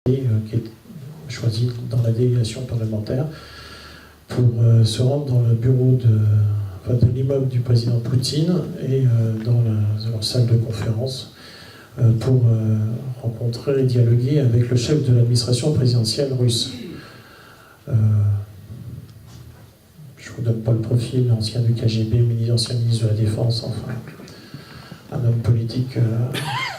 qui est choisi dans la délégation parlementaire pour se rendre dans le bureau de l'immeuble du président Poutine et dans leur salle de conférence pour rencontrer et dialoguer avec le chef de l'administration présidentielle russe. Je ne vous donne pas le profil, ancien du KGB, ancien ministre de la Défense, enfin, un homme politique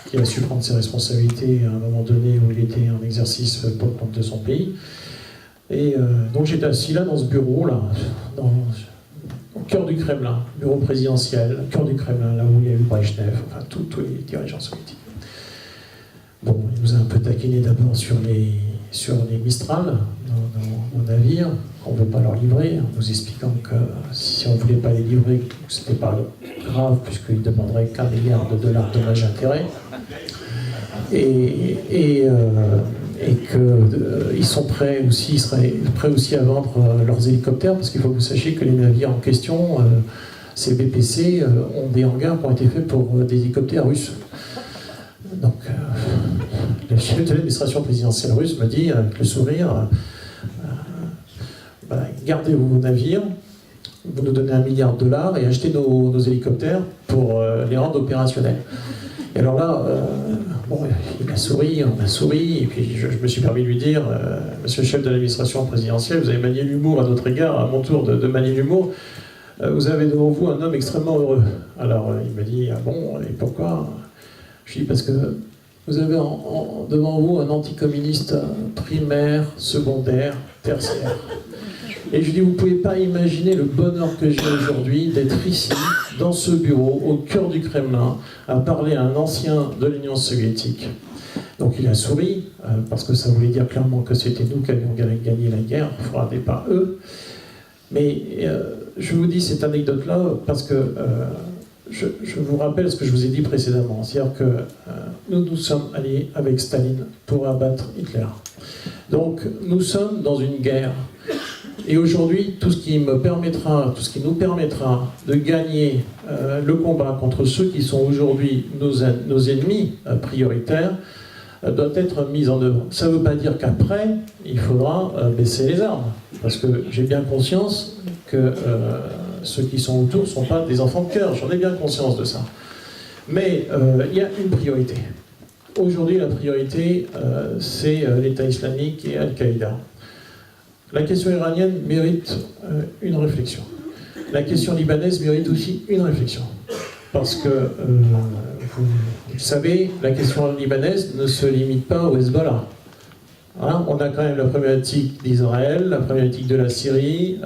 qui a su prendre ses responsabilités à un moment donné où il était en exercice pour le compte de son pays. Et donc j'étais assis là dans ce bureau, là, au cœur du Kremlin, bureau présidentiel, au cœur du Kremlin, là où il y a eu Brejnev, enfin tous les dirigeants soviétiques. Bon, il nous a un peu taquiné d'abord sur les Mistral, nos navires, qu'on ne veut pas leur livrer, en nous expliquant que si on ne voulait pas les livrer, ce n'était pas grave, puisqu'ils demanderaient $1 milliard de dommages-intérêts. Et qu'ils sont prêts aussi, ils seraient prêts aussi à vendre leurs hélicoptères, parce qu'il faut que vous sachiez que les navires en question, ces BPC, ont des hangars qui ont été faits pour des hélicoptères russes. Donc, le chef de l'administration présidentielle russe me dit, avec le sourire, gardez vos navires, vous nous donnez $1 milliard et achetez nos hélicoptères pour les rendre opérationnels. Et alors là, il a souri, on a souri, et puis je me suis permis de lui dire, monsieur le chef de l'administration présidentielle, vous avez manié l'humour à notre égard, à mon tour de manier l'humour, vous avez devant vous un homme extrêmement heureux. Alors il m'a dit, ah bon, et pourquoi? Je lui ai dit, parce que vous avez devant vous un anticommuniste primaire, secondaire, tertiaire. Et je lui ai dit, vous ne pouvez pas imaginer le bonheur que j'ai aujourd'hui d'être ici, dans ce bureau, au cœur du Kremlin, à parler à un ancien de l'Union soviétique. Donc il a souri, parce que ça voulait dire clairement que c'était nous qui avions gagné la guerre, et pas eux. Mais je vous dis cette anecdote-là parce que je vous rappelle ce que je vous ai dit précédemment. C'est-à-dire que nous sommes alliés avec Staline pour abattre Hitler. Donc nous sommes dans une guerre. Et aujourd'hui, tout ce qui nous permettra de gagner le combat contre ceux qui sont aujourd'hui nos ennemis prioritaires doit être mis en œuvre. Ça ne veut pas dire qu'après, il faudra baisser les armes. Parce que j'ai bien conscience que ceux qui sont autour ne sont pas des enfants de cœur. J'en ai bien conscience de ça. Mais il y a une priorité. Aujourd'hui, la priorité, c'est l'État islamique et Al-Qaïda. La question iranienne mérite une réflexion. La question libanaise mérite aussi une réflexion. Parce que, vous savez, la question libanaise ne se limite pas au Hezbollah. Hein, on a quand même la problématique d'Israël, la problématique de la Syrie,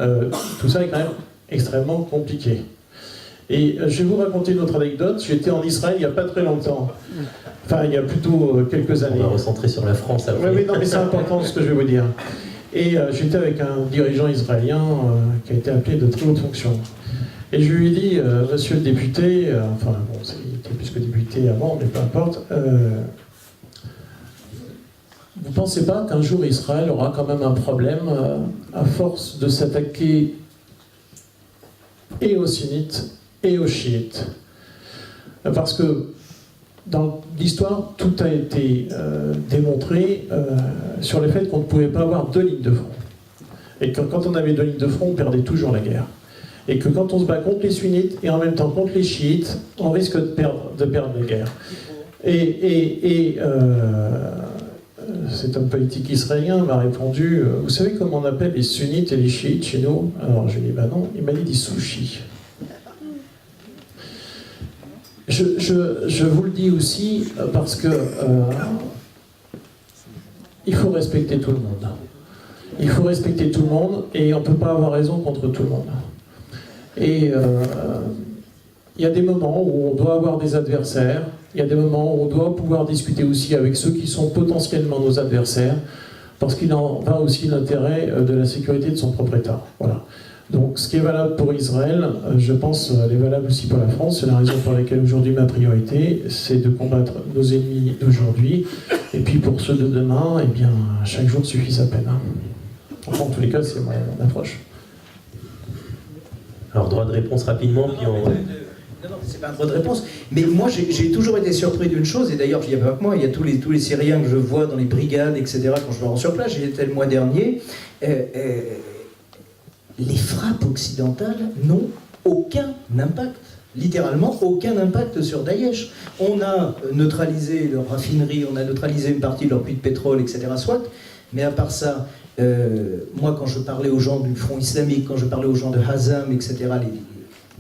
tout ça est quand même extrêmement compliqué. Et je vais vous raconter une autre anecdote. J'étais en Israël il n'y a pas très longtemps. Enfin, il y a plutôt quelques années. On va recentrer sur la France après. Oui, non, mais c'est important ce que je vais vous dire. Et j'étais avec un dirigeant israélien qui a été appelé de très haute fonction. Et je lui ai dit, monsieur le député, enfin bon, il était plus que député avant, mais peu importe, vous ne pensez pas qu'un jour Israël aura quand même un problème à force de s'attaquer et aux sunnites et aux chiites? Parce que dans l'histoire, tout a été démontré sur le fait qu'on ne pouvait pas avoir deux lignes de front. Et que quand on avait deux lignes de front, on perdait toujours la guerre. Et que quand on se bat contre les sunnites et en même temps contre les chiites, on risque de perdre la guerre. Et cet homme politique israélien m'a répondu, vous savez comment on appelle les sunnites et les chiites chez nous? Alors je lui ai dit, bah non, il m'a dit des sushis. Je vous le dis aussi parce que il faut respecter tout le monde. Il faut respecter tout le monde et on ne peut pas avoir raison contre tout le monde. Et il y a des moments où on doit avoir des adversaires, il y a des moments où on doit pouvoir discuter aussi avec ceux qui sont potentiellement nos adversaires, parce qu'il en va aussi l'intérêt de la sécurité de son propre État. Voilà. Donc ce qui est valable pour Israël, je pense, est valable aussi pour la France. C'est la raison pour laquelle aujourd'hui ma priorité, c'est de combattre nos ennemis d'aujourd'hui. Et puis pour ceux de demain, eh bien, chaque jour suffit sa peine. Enfin, en tous les cas, c'est mon approche. Alors droit de réponse rapidement, puis Non, c'est pas un droit de réponse. Mais moi, j'ai toujours été surpris d'une chose, et d'ailleurs, il n'y a pas que moi, il y a tous les Syriens que je vois dans les brigades, etc., quand je me rends sur place, j'y étais le mois dernier, les frappes occidentales n'ont aucun impact. Littéralement aucun impact sur Daesh. On a neutralisé leur raffinerie, on a neutralisé une partie de leur puits de pétrole, etc. Soit, mais à part ça, moi quand je parlais aux gens du Front islamique, quand je parlais aux gens de Hazam, etc.,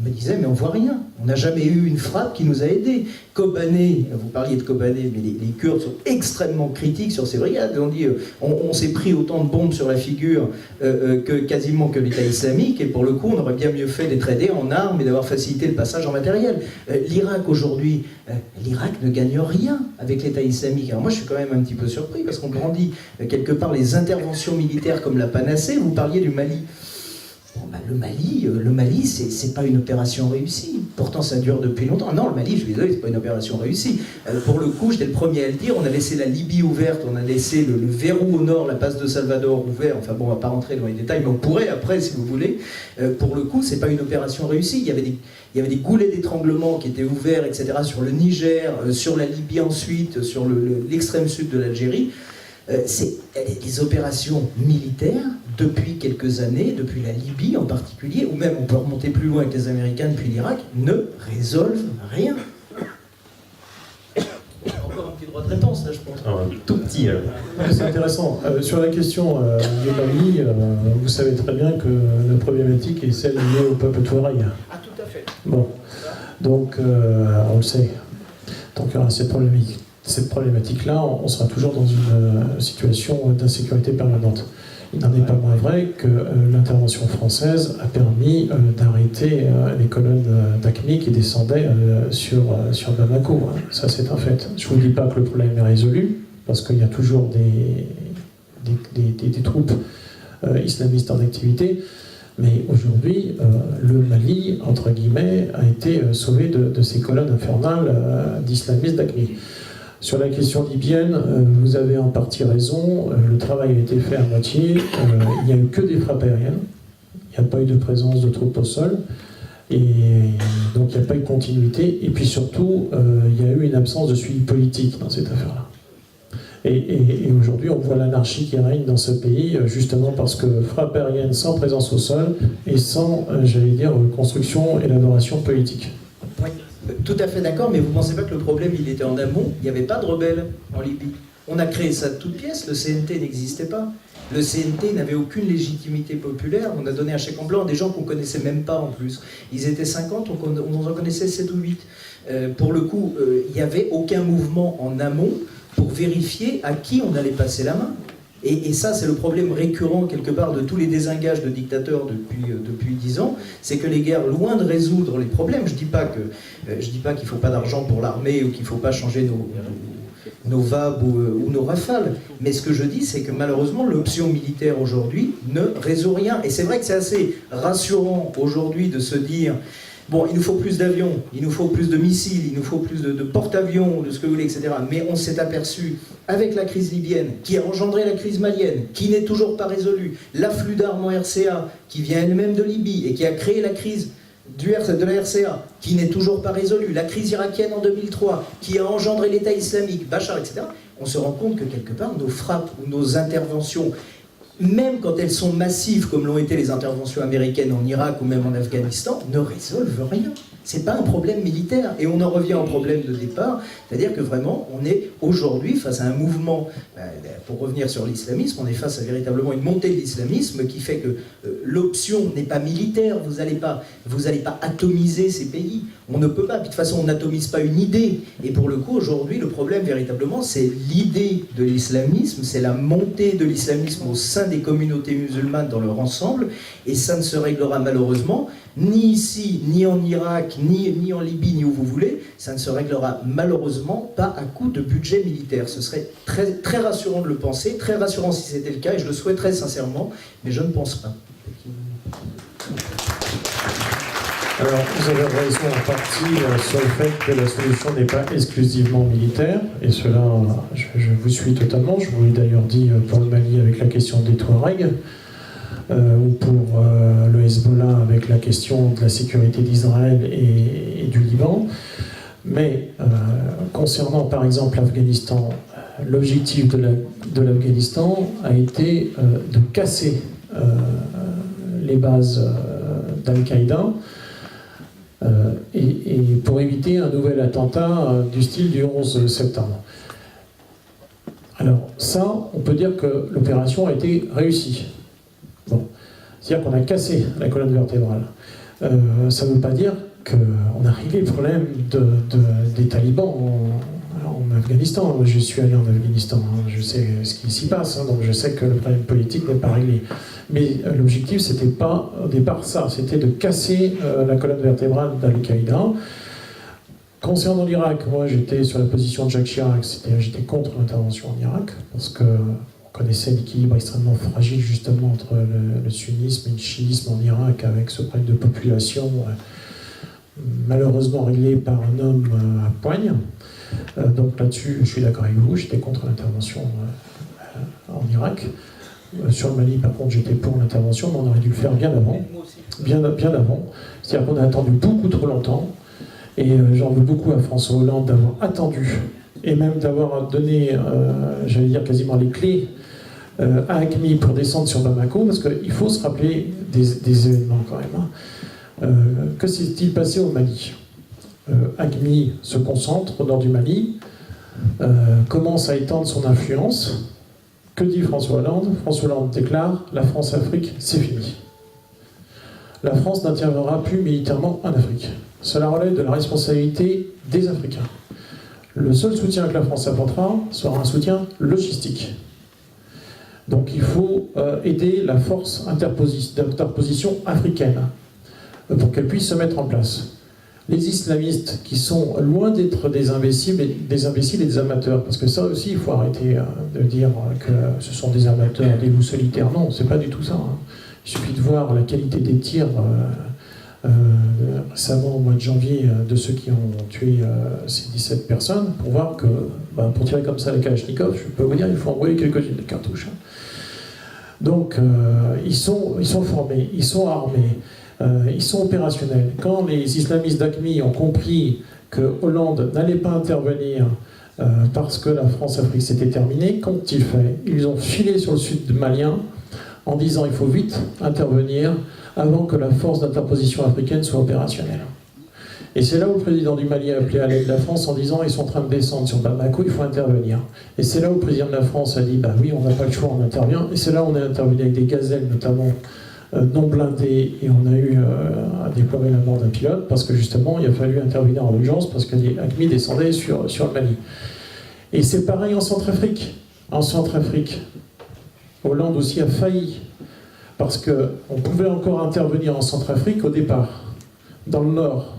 ils me disaient mais on voit rien. On n'a jamais eu une frappe qui nous a aidés. Kobané, vous parliez de Kobané, mais les Kurdes sont extrêmement critiques sur ces brigades. On dit on s'est pris autant de bombes sur la figure quasiment que l'État islamique, et pour le coup on aurait bien mieux fait d'être aidé en armes et d'avoir facilité le passage en matériel. L'Irak aujourd'hui, l'Irak ne gagne rien avec l'État islamique. Alors moi je suis quand même un petit peu surpris parce qu'on brandit quelque part les interventions militaires comme la panacée. Vous parliez du Mali. Bon, bah, le Mali, c'est pas une opération réussie. Pourtant, ça dure depuis longtemps. Non, le Mali, je suis désolé, c'est pas une opération réussie. Pour le coup, j'étais le premier à le dire. On a laissé la Libye ouverte, on a laissé le verrou au nord, la passe de Salvador ouvert. Enfin bon, on va pas rentrer dans les détails, mais on pourrait après, si vous voulez. Pour le coup, c'est pas une opération réussie. Il y avait des goulets d'étranglement qui étaient ouverts, etc. sur le Niger, sur la Libye ensuite, sur l'extrême sud de l'Algérie. C'est des opérations militaires depuis quelques années, depuis la Libye en particulier, ou même on peut remonter plus loin avec les Américains depuis l'Irak, ne résolvent rien. Encore un petit droit de réponse là, je pense. Tout petit. C'est intéressant. Sur la question du Mali, vous savez très bien que la problématique est celle liée au peuple touareg. Ah, tout à fait. Bon, donc on le sait. Donc il y aura cette problématique-là, on sera toujours dans une situation d'insécurité permanente. Il n'en est pas moins vrai que l'intervention française a permis d'arrêter les colonnes d'AQMI qui descendaient sur Bamako. Ça, c'est un fait. Je ne vous dis pas que le problème est résolu, parce qu'il y a toujours des troupes islamistes en activité, mais aujourd'hui, le Mali, entre guillemets, a été sauvé de ces colonnes infernales d'islamistes d'AQMI. Sur la question libyenne, vous avez en partie raison, le travail a été fait à moitié, il n'y a eu que des frappes aériennes, il n'y a pas eu de présence de troupes au sol, et donc il n'y a pas eu de continuité, et puis surtout, il y a eu une absence de suivi politique dans cette affaire-là. Et aujourd'hui, on voit l'anarchie qui règne dans ce pays, justement parce que frappe aérienne sans présence au sol, et sans, j'allais dire, construction, élaboration politique. Oui. Tout à fait d'accord, mais vous ne pensez pas que le problème, il était en amont? Il n'y avait pas de rebelles en Libye. On a créé ça de toutes pièces, le CNT n'existait pas. Le CNT n'avait aucune légitimité populaire, on a donné un chèque en blanc à des gens qu'on ne connaissait même pas en plus. Ils étaient 50, on en connaissait 7 ou 8. Pour le coup, il n'y avait aucun mouvement en amont pour vérifier à qui on allait passer la main. Et ça, c'est le problème récurrent, quelque part, de tous les désengages de dictateurs depuis 10 ans, c'est que les guerres, loin de résoudre les problèmes, je dis pas qu'il ne faut pas d'argent pour l'armée ou qu'il ne faut pas changer nos VAB ou nos Rafales, mais ce que je dis, c'est que malheureusement, l'option militaire aujourd'hui ne résout rien. Et c'est vrai que c'est assez rassurant aujourd'hui de se dire... Bon, il nous faut plus d'avions, il nous faut plus de missiles, il nous faut plus de porte-avions, de ce que vous voulez, etc. Mais on s'est aperçu, avec la crise libyenne, qui a engendré la crise malienne, qui n'est toujours pas résolue, l'afflux d'armes en RCA, qui vient elle-même de Libye, et qui a créé la crise de la RCA, qui n'est toujours pas résolue, la crise irakienne en 2003, qui a engendré l'État islamique, Bachar, etc. On se rend compte que quelque part, nos frappes ou nos interventions, même quand elles sont massives, comme l'ont été les interventions américaines en Irak ou même en Afghanistan, ne résolvent rien. C'est pas un problème militaire. Et on en revient au problème de départ, c'est-à-dire que vraiment, on est aujourd'hui face à un mouvement, pour revenir sur l'islamisme, on est face à véritablement une montée de l'islamisme qui fait que l'option n'est pas militaire, vous n'allez pas atomiser ces pays. On ne peut pas, puis de toute façon, on n'atomise pas une idée. Et pour le coup, aujourd'hui, le problème véritablement, c'est l'idée de l'islamisme, c'est la montée de l'islamisme au sein des communautés musulmanes dans leur ensemble, et ça ne se réglera malheureusement ni ici, ni en Irak, ni en Libye, ni où vous voulez, ça ne se réglera malheureusement pas à coup de budget militaire. Ce serait très, très rassurant de le penser, très rassurant si c'était le cas, et je le souhaiterais sincèrement, mais je ne pense pas. Alors, vous avez raison en partie sur le fait que la solution n'est pas exclusivement militaire, et cela, je vous suis totalement. Je vous l'ai d'ailleurs dit pour le Mali avec la question des Touaregs. ou pour le Hezbollah avec la question de la sécurité d'Israël et du Liban. Mais concernant par exemple l'Afghanistan, l'objectif de l'Afghanistan a été de casser les bases d'Al-Qaïda et pour éviter un nouvel attentat du style du 11 septembre. Alors ça, on peut dire que l'opération a été réussie. Bon. C'est-à-dire qu'on a cassé la colonne vertébrale. Ça ne veut pas dire qu'on a réglé le problème des talibans en Afghanistan. Je suis allé en Afghanistan, hein, je sais ce qui s'y passe, hein, donc je sais que le problème politique n'est pas réglé. Mais l'objectif, c'était pas au départ ça, c'était de casser la colonne vertébrale d'Al-Qaïda. Concernant l'Irak, moi j'étais sur la position de Jacques Chirac, j'étais contre l'intervention en Irak, parce qu'on connaissait l'équilibre extrêmement fragile justement entre le sunnisme et le chiisme en Irak, avec ce problème de population malheureusement réglé par un homme à poigne. Donc là-dessus, je suis d'accord avec vous, j'étais contre l'intervention en Irak. Sur le Mali, par contre, j'étais pour l'intervention, mais on aurait dû le faire bien avant. Bien avant. C'est-à-dire qu'on a attendu beaucoup trop longtemps. Et j'en veux beaucoup à François Hollande d'avoir attendu, et même d'avoir donné, j'allais dire quasiment les clés à AQMI pour descendre sur Bamako, parce qu'il faut se rappeler des événements quand même. Hein. Que s'est-il passé au Mali? AQMI se concentre au nord du Mali, commence à étendre son influence. Que dit François Hollande? François Hollande déclare « La France-Afrique, c'est fini ». La France n'interviendra plus militairement en Afrique. Cela relève de la responsabilité des Africains. Le seul soutien que la France apportera sera un soutien logistique. Donc il faut aider la force d'interposition africaine pour qu'elle puisse se mettre en place. Les islamistes qui sont loin d'être des imbéciles et des amateurs, parce que ça aussi il faut arrêter de dire que ce sont des amateurs, des loups solitaires. Non, c'est pas du tout ça. Hein. Il suffit de voir la qualité des tirs récemment au mois de janvier de ceux qui ont tué ces 17 personnes pour voir que pour tirer comme ça les Kalachnikov, je peux vous dire, il faut envoyer quelques-unes de cartouches. Hein. Donc ils sont formés, ils sont armés. Ils sont opérationnels. Quand les islamistes d'AQMI ont compris que Hollande n'allait pas intervenir parce que la France-Afrique s'était terminée, qu'ont-ils fait? Ils ont filé sur le sud malien en disant il faut vite intervenir avant que la force d'interposition africaine soit opérationnelle. Et c'est là où le président du Mali a appelé à l'aide de la France en disant ils sont en train de descendre sur Bamako, il faut intervenir. Et c'est là où le président de la France a dit bah oui, on n'a pas le choix, on intervient. Et c'est là où on a intervenu avec des gazelles notamment non blindés, et on a eu à déployer la mort d'un pilote parce que justement il a fallu intervenir en urgence parce que les AQMI descendaient sur le Mali. Et c'est pareil en Centrafrique. En Centrafrique, Hollande aussi a failli parce qu'on pouvait encore intervenir en Centrafrique au départ, dans le nord,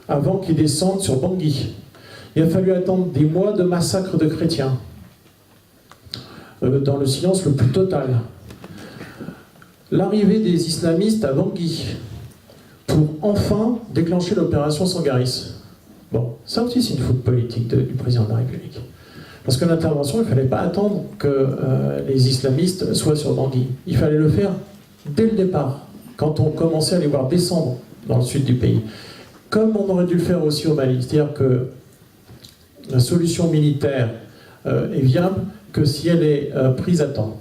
avant qu'ils descendent sur Bangui. Il a fallu attendre des mois de massacres de chrétiens, dans le silence le plus total. L'arrivée des islamistes à Bangui pour enfin déclencher l'opération Sangaris. Bon, ça aussi c'est une faute politique du président de la République. Parce que l'intervention, il ne fallait pas attendre que les islamistes soient sur Bangui. Il fallait le faire dès le départ, quand on commençait à les voir descendre dans le sud du pays. Comme on aurait dû le faire aussi au Mali. C'est-à-dire que la solution militaire est viable que si elle est prise à temps.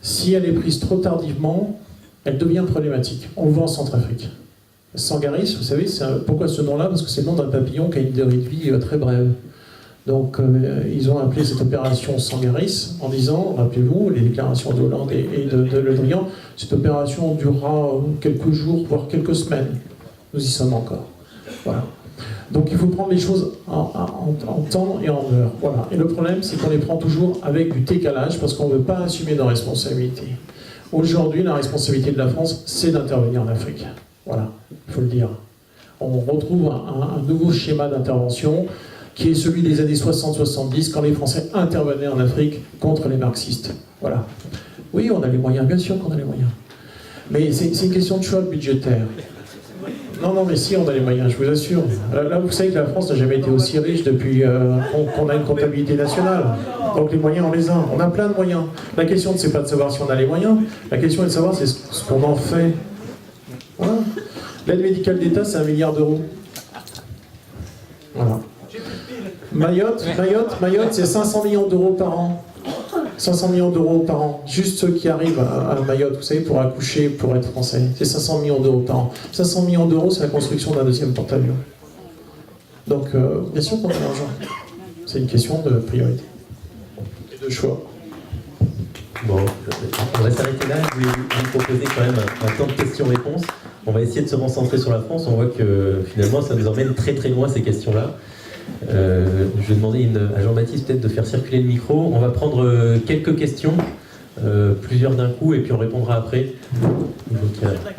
Si elle est prise trop tardivement, elle devient problématique. On le voit en Centrafrique. Sangaris, vous savez, pourquoi ce nom-là? Parce que c'est le nom d'un papillon qui a une durée de vie très brève. Donc ils ont appelé cette opération Sangaris en disant, rappelez-vous, les déclarations de Hollande et de Le Drian, cette opération durera quelques jours, voire quelques semaines. Nous y sommes encore. Voilà. Donc il faut prendre les choses en temps et en heure. Voilà. Et le problème, c'est qu'on les prend toujours avec du décalage parce qu'on ne veut pas assumer nos responsabilités. Aujourd'hui, la responsabilité de la France, c'est d'intervenir en Afrique. Voilà, il faut le dire. On retrouve un nouveau schéma d'intervention qui est celui des années 60-70, quand les Français intervenaient en Afrique contre les marxistes. Voilà. Oui, on a les moyens, bien sûr qu'on a les moyens. Mais c'est une question de choix budgétaire. Non, non, mais si, on a les moyens, je vous assure. Là, vous savez que la France n'a jamais été aussi riche depuis qu'on a une comptabilité nationale. Donc les moyens, on les a. On a plein de moyens. La question, c'est pas de savoir si on a les moyens. La question est de savoir c'est ce qu'on en fait. Voilà. L'aide médicale d'État, c'est 1 milliard d'euros. Voilà. Mayotte, c'est 500 millions d'euros par an. 500 millions d'euros par an. Juste ceux qui arrivent à Mayotte, vous savez, pour accoucher, pour être français. C'est 500 millions d'euros par an. 500 millions d'euros, c'est la construction d'un 2e porte-avions. Donc, bien sûr qu'on a l'argent. C'est une question de priorité et de choix. Bon, on va s'arrêter là. Je vais vous proposer quand même un temps de questions-réponses. On va essayer de se concentrer sur la France. On voit que finalement, ça nous emmène très très loin ces questions-là. Je vais demander à Jean-Baptiste peut-être de faire circuler le micro. On va prendre quelques questions, plusieurs d'un coup, et puis on répondra après.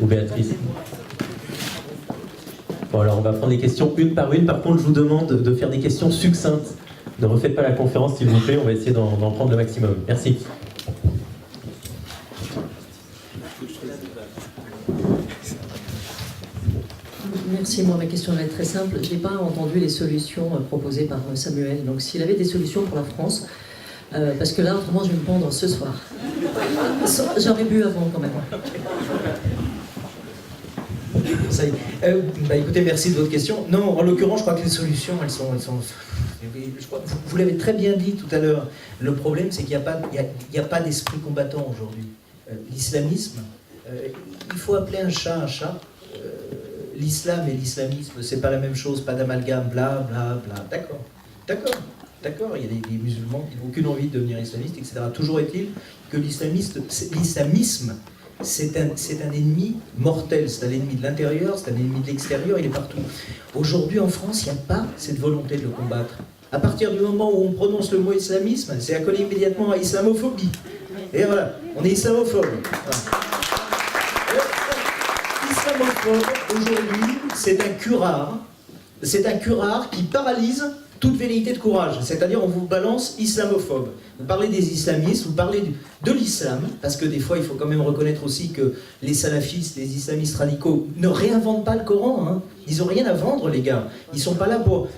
Ou Béatrice. Bon, alors on va prendre les questions une par une. Par contre, je vous demande de faire des questions succinctes. Ne refaites pas la conférence, s'il vous plaît. On va essayer d'en prendre le maximum. Merci. Merci, moi ma question va être très simple. Je n'ai pas entendu les solutions proposées par Samuel. Donc s'il avait des solutions pour la France, parce que là autrement je vais me pendre ce soir. J'aurais bu avant quand même. Ça y est. Bah, écoutez, merci de votre question. Non, en l'occurrence, je crois que les solutions, elles sont je crois, vous l'avez très bien dit tout à l'heure. Le problème, c'est qu'il n'y a pas d'esprit combattant aujourd'hui. L'islamisme, il faut appeler un chat un chat. L'islam et l'islamisme, c'est pas la même chose, pas d'amalgame, bla bla bla. D'accord. Il y a des musulmans qui n'ont aucune envie de devenir islamistes, etc. Toujours est-il que l'islamisme, c'est un ennemi mortel, c'est un ennemi de l'intérieur, c'est un ennemi de l'extérieur, il est partout. Aujourd'hui en France, il n'y a pas cette volonté de le combattre. À partir du moment où on prononce le mot islamisme, c'est accolé immédiatement à islamophobie. Et voilà, on est islamophobe. Voilà. L'islamophobe, aujourd'hui, c'est un curare qui paralyse toute velléité de courage. C'est-à-dire, on vous balance islamophobe. Vous parlez des islamistes, vous parlez de l'islam, parce que des fois, il faut quand même reconnaître aussi que les salafistes, les islamistes radicaux ne réinventent pas le Coran. Hein. Ils n'ont rien à vendre, les gars. Ils ne sont pas là pour,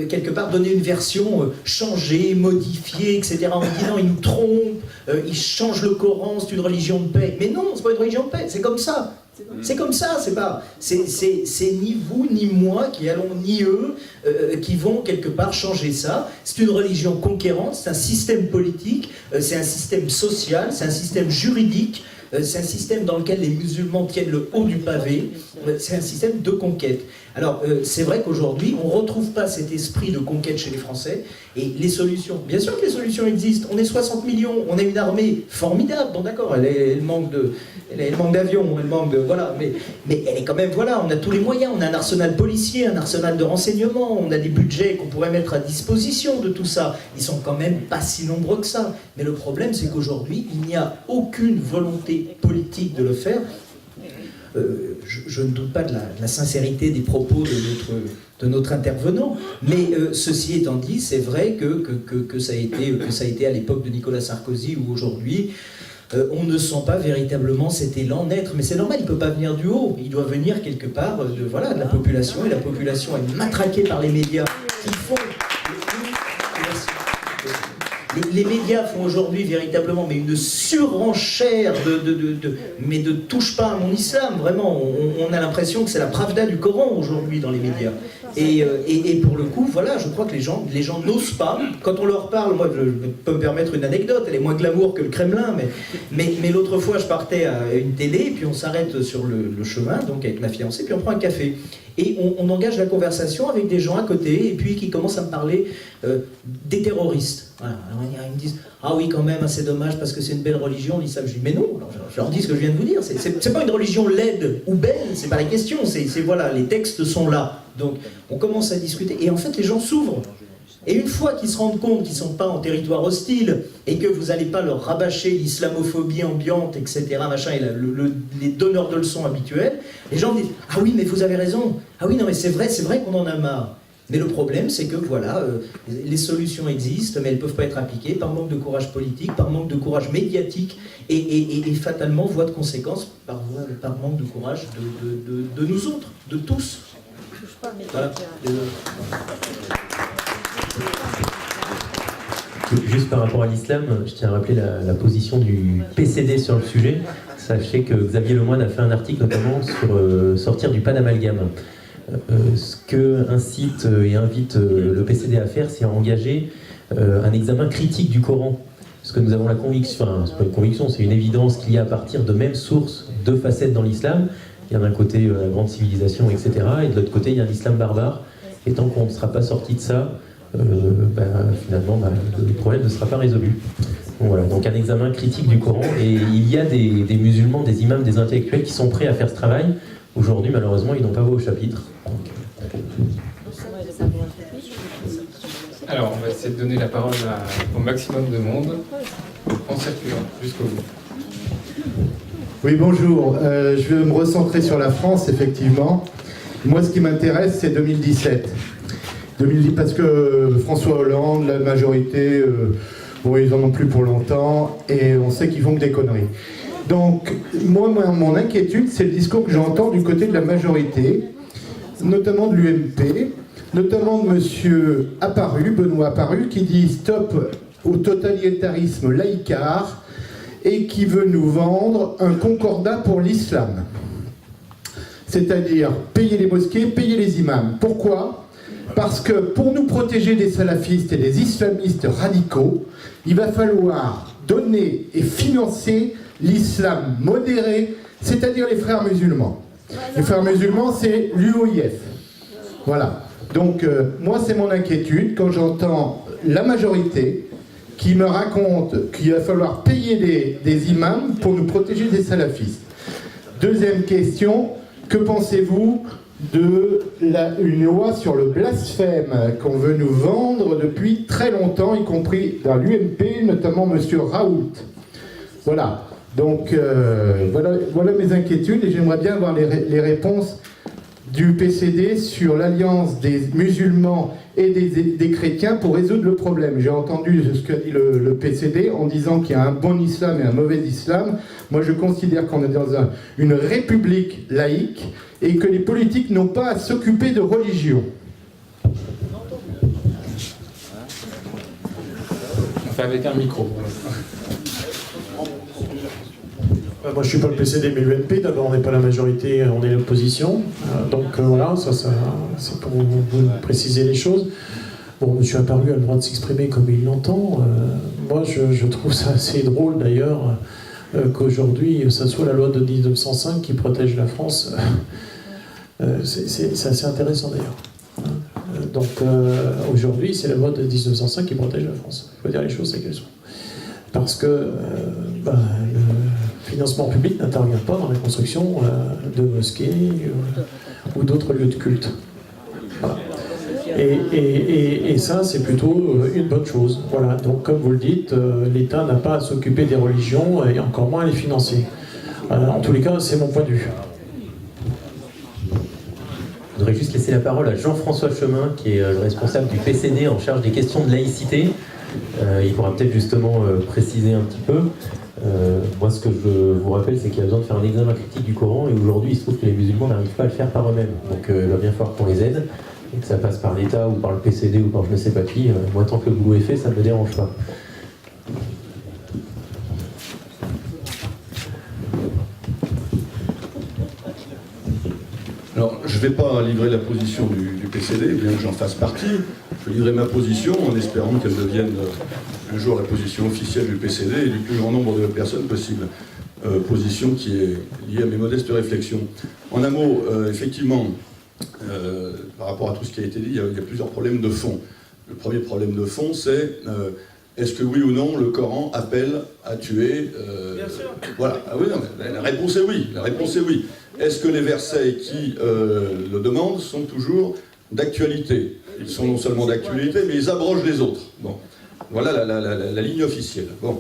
quelque part, donner une version changée, modifiée, etc. En disant, ils nous trompent, ils changent le Coran, c'est une religion de paix. Mais non, c'est pas une religion de paix, c'est comme ça. C'est comme ça, c'est ni vous ni moi qui allons, ni eux, qui vont quelque part changer ça. C'est une religion conquérante, c'est un système politique, c'est un système social, c'est un système juridique, c'est un système dans lequel les musulmans tiennent le haut du pavé, c'est un système de conquête. Alors, c'est vrai qu'aujourd'hui, on ne retrouve pas cet esprit de conquête chez les Français, et les solutions, bien sûr que les solutions existent, on est 60 millions, on a une armée formidable, bon d'accord, elle manque d'avions, elle manque de... Voilà, mais elle est quand même, voilà, on a tous les moyens, on a un arsenal policier, un arsenal de renseignement, on a des budgets qu'on pourrait mettre à disposition de tout ça, ils sont quand même pas si nombreux que ça, mais le problème c'est qu'aujourd'hui, il n'y a aucune volonté politique de le faire. Je ne doute pas de la sincérité des propos de notre intervenant, mais ceci étant dit, c'est vrai que ça a été à l'époque de Nicolas Sarkozy ou aujourd'hui, on ne sent pas véritablement cet élan naître, mais c'est normal, il ne peut pas venir du haut, il doit venir quelque part de la population, et la population est matraquée par les médias qui font... Les médias font aujourd'hui véritablement une surenchère mais de touche pas à mon islam, vraiment, on a l'impression que c'est la pravda du Coran aujourd'hui dans les médias. Et pour le coup, voilà, je crois que les gens n'osent pas, quand on leur parle, moi je peux me permettre une anecdote, elle est moins glamour que le Kremlin, mais l'autre fois je partais à une télé, et puis on s'arrête sur le chemin, donc avec ma fiancée, puis on prend un café. Et on engage la conversation avec des gens à côté, et puis qui commencent à me parler des terroristes. Voilà. Alors, ils me disent « Ah oui, quand même, c'est dommage parce que c'est une belle religion, l'islam. » Je dis « Mais non, alors, je leur dis ce que je viens de vous dire. C'est pas une religion laide ou belle, c'est pas la question. C'est voilà, les textes sont là. » Donc, on commence à discuter, et en fait, les gens s'ouvrent. Et une fois qu'ils se rendent compte qu'ils ne sont pas en territoire hostile, et que vous n'allez pas leur rabâcher l'islamophobie ambiante, etc., machin, et les donneurs de leçons habituels, les gens disent « Ah oui, mais vous avez raison. Ah oui, non, mais c'est vrai qu'on en a marre. » Mais le problème, c'est que voilà, les solutions existent, mais elles ne peuvent pas être appliquées par manque de courage politique, par manque de courage médiatique, et fatalement, voie de conséquence, par manque de courage de nous autres, de tous. Voilà. Juste par rapport à l'islam, je tiens à rappeler la position du PCD sur le sujet. Sachez que Xavier Lemoine a fait un article notamment sur sortir du pas d'amalgame. Ce que incite et invite le PCD à faire, c'est à engager un examen critique du Coran. Parce que nous avons la conviction, enfin, c'est pas une conviction, c'est une évidence qu'il y a à partir de mêmes sources deux facettes dans l'islam. Il y a d'un côté la grande civilisation, etc. Et de l'autre côté, il y a l'islam barbare. Et tant qu'on ne sera pas sorti de ça, finalement, le problème ne sera pas résolu. Donc, voilà, donc un examen critique du Coran. Et il y a des musulmans, des imams, des intellectuels qui sont prêts à faire ce travail. Aujourd'hui, malheureusement, ils n'ont pas voix au chapitre. Alors, on va essayer de donner la parole au maximum de monde, en circulant jusqu'au bout. Oui, bonjour. Je vais me recentrer sur la France, effectivement. Moi, ce qui m'intéresse, c'est 2017. Parce que François Hollande, la majorité, ils en ont plus pour longtemps, et on sait qu'ils font que des conneries. Donc, moi, mon inquiétude, c'est le discours que j'entends du côté de la majorité, notamment de l'UMP, notamment de M. Apparu, Benoît Apparu, qui dit stop au totalitarisme laïcard et qui veut nous vendre un concordat pour l'islam. C'est-à-dire payer les mosquées, payer les imams. Pourquoi ? Parce que pour nous protéger des salafistes et des islamistes radicaux, il va falloir donner et financer l'islam modéré, c'est-à-dire les frères musulmans. Les frères musulmans, c'est l'UOIF. Voilà. Donc, moi, c'est mon inquiétude quand j'entends la majorité qui me raconte qu'il va falloir payer des imams pour nous protéger des salafistes. Deuxième question, que pensez-vous d'une loi sur le blasphème qu'on veut nous vendre depuis très longtemps, y compris dans l'UMP, notamment M. Raoult. Voilà. Donc, voilà mes inquiétudes et j'aimerais bien avoir les réponses du PCD sur l'alliance des musulmans et des chrétiens pour résoudre le problème. J'ai entendu ce qu'a dit le PCD en disant qu'il y a un bon islam et un mauvais islam. Moi, je considère qu'on est dans une république laïque et que les politiques n'ont pas à s'occuper de religion. On fait avec un micro. Moi, je ne suis pas le PCD, mais l'UMP. D'abord, on n'est pas la majorité, on est l'opposition. Voilà, ça c'est pour vous préciser les choses. Bon, M. Apparu a le droit de s'exprimer comme il l'entend. Moi, je trouve ça assez drôle, d'ailleurs, qu'aujourd'hui, ça soit la loi de 1905 qui protège la France. C'est assez intéressant, d'ailleurs. Donc, aujourd'hui, c'est la loi de 1905 qui protège la France. Il faut dire les choses telles qu'elles sont. Parce que le financement public n'intervient pas dans la construction de mosquées ou d'autres lieux de culte. Voilà. Et ça, c'est plutôt une bonne chose. Voilà. Donc, comme vous le dites, l'État n'a pas à s'occuper des religions et encore moins à les financer. En tous les cas, c'est mon point de vue. Je voudrais juste laisser la parole à Jean-François Chemin, qui est le responsable du PCD en charge des questions de laïcité. Il pourra peut-être justement préciser un petit peu. Moi, ce que je vous rappelle, c'est qu'il y a besoin de faire un examen critique du Coran, et aujourd'hui, il se trouve que les musulmans n'arrivent pas à le faire par eux-mêmes. Donc, il va bien falloir qu'on les aide, et que ça passe par l'État, ou par le PCD, ou par je ne sais pas qui. Moi, tant que le boulot est fait, ça ne me dérange pas. Alors, je ne vais pas livrer la position du PCD, bien que j'en fasse partie. Je livrerai ma position en espérant qu'elle devienne un jour la position officielle du PCD et du plus grand nombre de personnes possible. Position qui est liée à mes modestes réflexions. En un mot, effectivement, par rapport à tout ce qui a été dit, il y a plusieurs problèmes de fond. Le premier problème de fond, c'est est-ce que oui ou non le Coran appelle à tuer Bien sûr. Voilà. Ah oui, non, mais la réponse est oui. La réponse est oui. Est-ce que les versets qui le demandent sont toujours d'actualité? Ils sont non seulement d'actualité, mais ils abrogent les autres. Bon. Voilà la ligne officielle. Bon.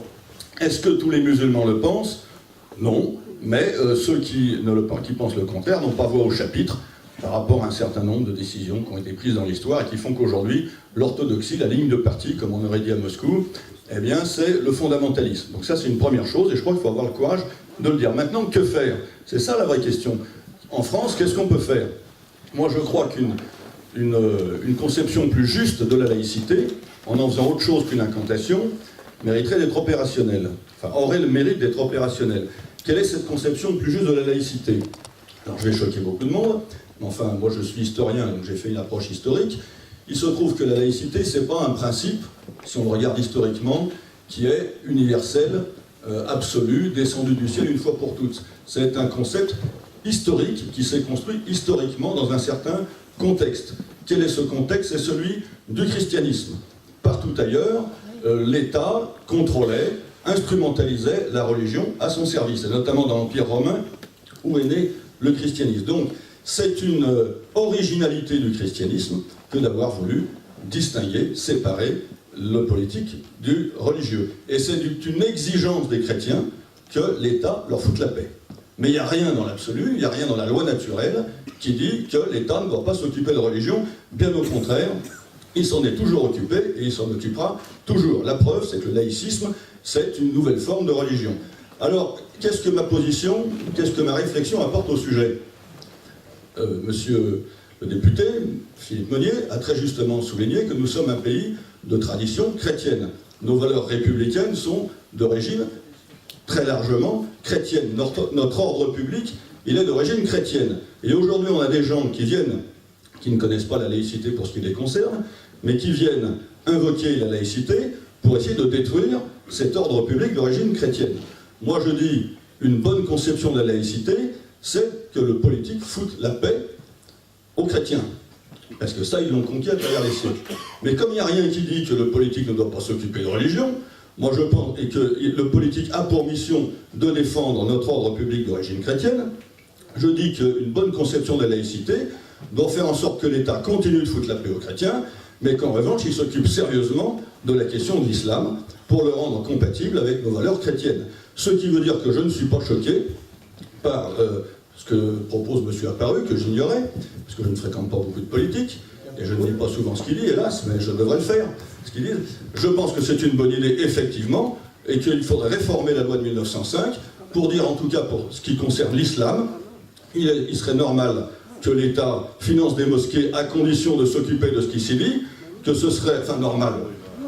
Est-ce que tous les musulmans le pensent? Non. Mais ceux qui pensent le contraire n'ont pas voix au chapitre. par rapport à un certain nombre de décisions qui ont été prises dans l'histoire et qui font qu'aujourd'hui, l'orthodoxie, la ligne de parti, comme on aurait dit à Moscou, eh bien, c'est le fondamentalisme. Donc ça, c'est une première chose, et je crois qu'il faut avoir le courage de le dire. Maintenant, que faire? C'est ça la vraie question. En France, qu'est-ce qu'on peut faire? Moi, je crois qu'une conception plus juste de la laïcité, en faisant autre chose qu'une incantation, mériterait d'être opérationnelle. Enfin, aurait le mérite d'être opérationnelle. Quelle est cette conception plus juste de la laïcité? Alors, je vais choquer beaucoup de monde, mais enfin, moi, je suis historien, donc j'ai fait une approche historique. Il se trouve que la laïcité, c'est pas un principe, si on le regarde historiquement, qui est universel, absolu, descendu du ciel une fois pour toutes. C'est un concept historique qui s'est construit historiquement dans un certain contexte. Quel est ce contexte? C'est celui du christianisme. Partout ailleurs, l'État contrôlait, instrumentalisait la religion à son service, et notamment dans l'Empire romain, où est né le christianisme. Donc, c'est une originalité du christianisme que d'avoir voulu distinguer, séparer le politique du religieux. Et c'est une exigence des chrétiens que l'État leur foute la paix. Mais il n'y a rien dans l'absolu, il n'y a rien dans la loi naturelle qui dit que l'État ne doit pas s'occuper de religion. Bien au contraire, il s'en est toujours occupé et il s'en occupera toujours. La preuve, c'est que le laïcisme, c'est une nouvelle forme de religion. Alors, qu'est-ce que ma position, qu'est-ce que ma réflexion apporte au sujet? Monsieur le député, Philippe Meunier, a très justement souligné que nous sommes un pays de tradition chrétienne. Nos valeurs républicaines sont d'origine très largement chrétienne. Notre ordre public, il est d'origine chrétienne. Et aujourd'hui, on a des gens qui viennent, qui ne connaissent pas la laïcité pour ce qui les concerne, mais qui viennent invoquer la laïcité pour essayer de détruire cet ordre public d'origine chrétienne. Moi, je dis, une bonne conception de la laïcité, c'est que le politique foute la paix aux chrétiens. Parce que ça, ils l'ont conquis à travers les siècles. Mais comme il n'y a rien qui dit que le politique ne doit pas s'occuper de religion, moi je pense, et que le politique a pour mission de défendre notre ordre public d'origine chrétienne, je dis qu'une bonne conception de la laïcité doit faire en sorte que l'État continue de foutre la paix aux chrétiens, mais qu'en revanche, il s'occupe sérieusement de la question de l'islam pour le rendre compatible avec nos valeurs chrétiennes. Ce qui veut dire que je ne suis pas choqué par ce que propose M. Apparu, que j'ignorais, parce que je ne fréquente pas beaucoup de politique, et je ne lis pas souvent ce qu'il dit, hélas, mais je devrais le faire, ce qu'il dit. Je pense que c'est une bonne idée, effectivement, et qu'il faudrait réformer la loi de 1905, pour dire, en tout cas, pour ce qui concerne l'islam, il serait normal que l'État finance des mosquées à condition de s'occuper de ce qui s'y dit, que ce serait, enfin normal,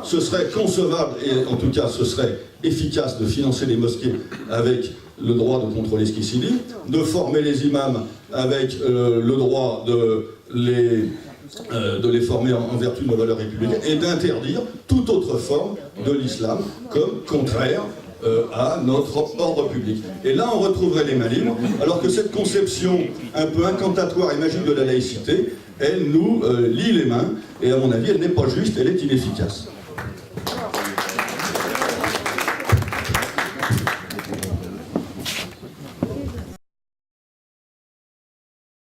ce serait concevable, et en tout cas ce serait efficace de financer les mosquées avec le droit de contrôler ce qui s'y dit, de former les imams avec le droit de les former en vertu de nos valeurs républicaines, et d'interdire toute autre forme de l'islam comme contraire à notre ordre public. Et là, on retrouverait les mains libres, alors que cette conception un peu incantatoire et magique de la laïcité, elle nous lie les mains, et à mon avis, elle n'est pas juste, elle est inefficace.